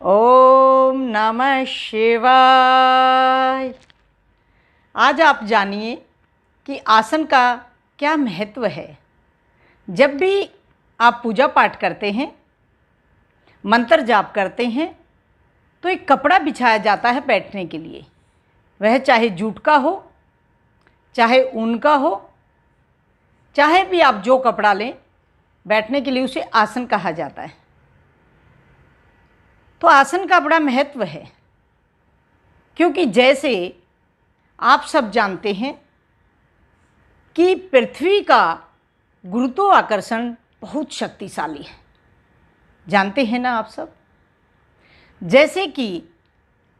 ओम नमः शिवाय। आज आप जानिए कि आसन का क्या महत्व है। जब भी आप पूजा पाठ करते हैं, मंत्र जाप करते हैं, तो एक कपड़ा बिछाया जाता है बैठने के लिए। वह चाहे जूट का हो, चाहे ऊन का हो, चाहे भी आप जो कपड़ा लें, बैठने के लिए उसे आसन कहा जाता है। तो आसन का बड़ा महत्व है, क्योंकि जैसे आप सब जानते हैं कि पृथ्वी का गुरुत्वाकर्षण बहुत शक्तिशाली है। जानते हैं ना आप सब। जैसे कि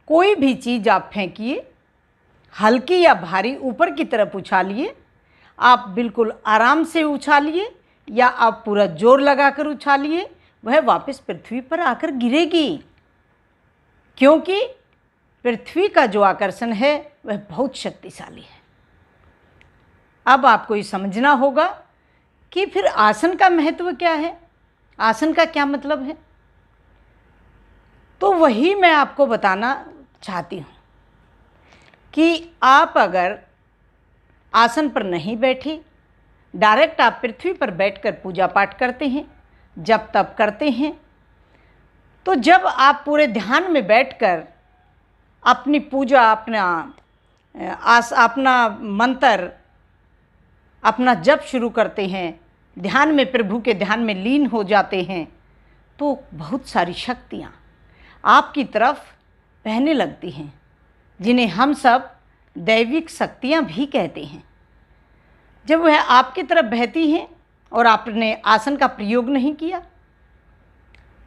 कोई भी चीज़ आप फेंकिए, हल्की या भारी, ऊपर की तरफ उछालिए, आप बिल्कुल आराम से उछालिए या आप पूरा जोर लगाकर उछालिए, वह वापस पृथ्वी पर आकर गिरेगी। क्योंकि पृथ्वी का जो आकर्षण है वह बहुत शक्तिशाली है। अब आपको ये समझना होगा कि फिर आसन का महत्व क्या है, आसन का क्या मतलब है। तो वही मैं आपको बताना चाहती हूँ कि आप अगर आसन पर नहीं बैठे, डायरेक्ट आप पृथ्वी पर बैठकर पूजा पाठ करते हैं, जब तप करते हैं, तो जब आप पूरे ध्यान में बैठकर अपनी पूजा, अपना मंत्र, अपना जप शुरू करते हैं, ध्यान में, प्रभु के ध्यान में लीन हो जाते हैं, तो बहुत सारी शक्तियाँ आपकी तरफ बहने लगती हैं, जिन्हें हम सब दैविक शक्तियाँ भी कहते हैं। जब वह आपकी तरफ बहती हैं और आपने आसन का प्रयोग नहीं किया,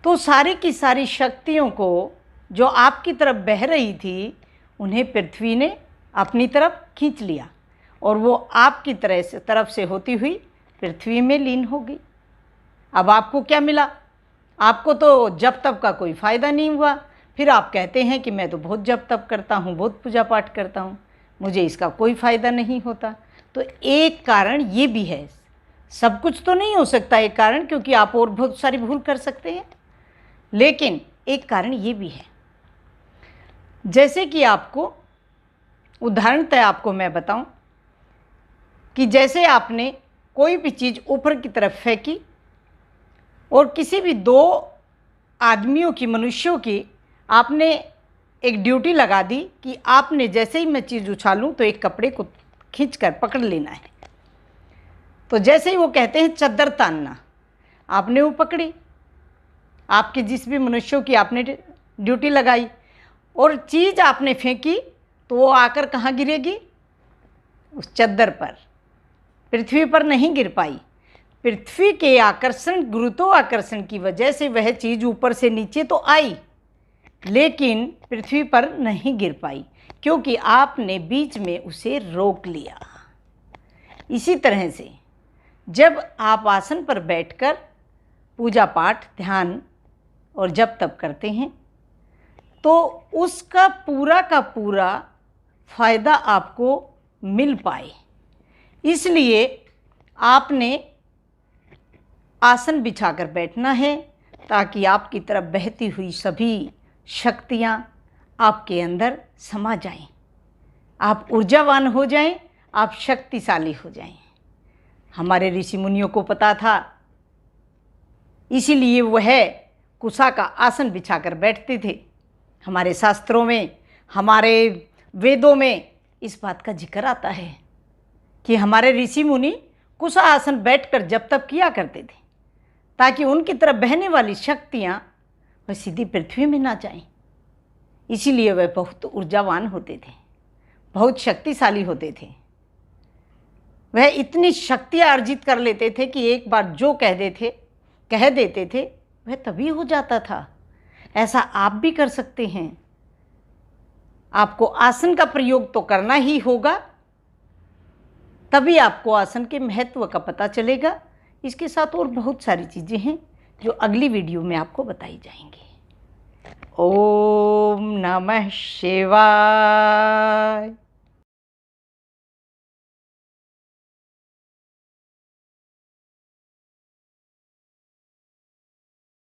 तो सारी की सारी शक्तियों को जो आपकी तरफ बह रही थी, उन्हें पृथ्वी ने अपनी तरफ खींच लिया और वो आपकी तरफ से होती हुई पृथ्वी में लीन हो गई। अब आपको क्या मिला? आपको तो जप तप का कोई फ़ायदा नहीं हुआ। फिर आप कहते हैं कि मैं तो बहुत जप तप करता हूँ, बहुत पूजा पाठ करता हूँ, मुझे इसका कोई फ़ायदा नहीं होता। तो एक कारण ये भी है। सब कुछ तो नहीं हो सकता एक कारण, क्योंकि आप और बहुत सारी भूल कर सकते हैं, लेकिन एक कारण ये भी है। जैसे कि आपको उदाहरणतः आपको मैं बताऊं कि जैसे आपने कोई भी चीज़ ऊपर की तरफ फेंकी और किसी भी दो आदमियों की, मनुष्यों की, आपने एक ड्यूटी लगा दी कि आपने जैसे ही मैं चीज़ उछालूं तो एक कपड़े को खींचकर पकड़ लेना है। तो जैसे ही वो कहते हैं चद्दर तानना, आपने वो पकड़ी, आपके जिस भी मनुष्यों की आपने ड्यूटी लगाई और चीज़ आपने फेंकी, तो वो आकर कहाँ गिरेगी? उस चद्दर पर, पृथ्वी पर नहीं गिर पाई। पृथ्वी के आकर्षण, गुरुत्वाकर्षण की वजह से वह चीज़ ऊपर से नीचे तो आई, लेकिन पृथ्वी पर नहीं गिर पाई, क्योंकि आपने बीच में उसे रोक लिया। इसी तरह से जब आप आसन पर बैठकर पूजा पाठ, ध्यान और जप तप करते हैं, तो उसका पूरा का पूरा फ़ायदा आपको मिल पाए, इसलिए आपने आसन बिछाकर बैठना है, ताकि आपकी तरफ बहती हुई सभी शक्तियाँ आपके अंदर समा जाएं, आप ऊर्जावान हो जाएं, आप शक्तिशाली हो जाएं। हमारे ऋषि मुनियों को पता था, इसीलिए वह कुशा का आसन बिछाकर बैठते थे। हमारे शास्त्रों में, हमारे वेदों में इस बात का जिक्र आता है कि हमारे ऋषि मुनि कुशा आसन बैठकर जप तप किया करते थे, ताकि उनकी तरफ बहने वाली शक्तियाँ वह सीधी पृथ्वी में ना जाएं। इसीलिए वह बहुत ऊर्जावान होते थे, बहुत शक्तिशाली होते थे। वह इतनी शक्तियाँ अर्जित कर लेते थे कि एक बार जो कह देते थे वह तभी हो जाता था। ऐसा आप भी कर सकते हैं। आपको आसन का प्रयोग तो करना ही होगा, तभी आपको आसन के महत्व का पता चलेगा। इसके साथ और बहुत सारी चीज़ें हैं जो अगली वीडियो में आपको बताई जाएंगी। ओम नमः शिवाय।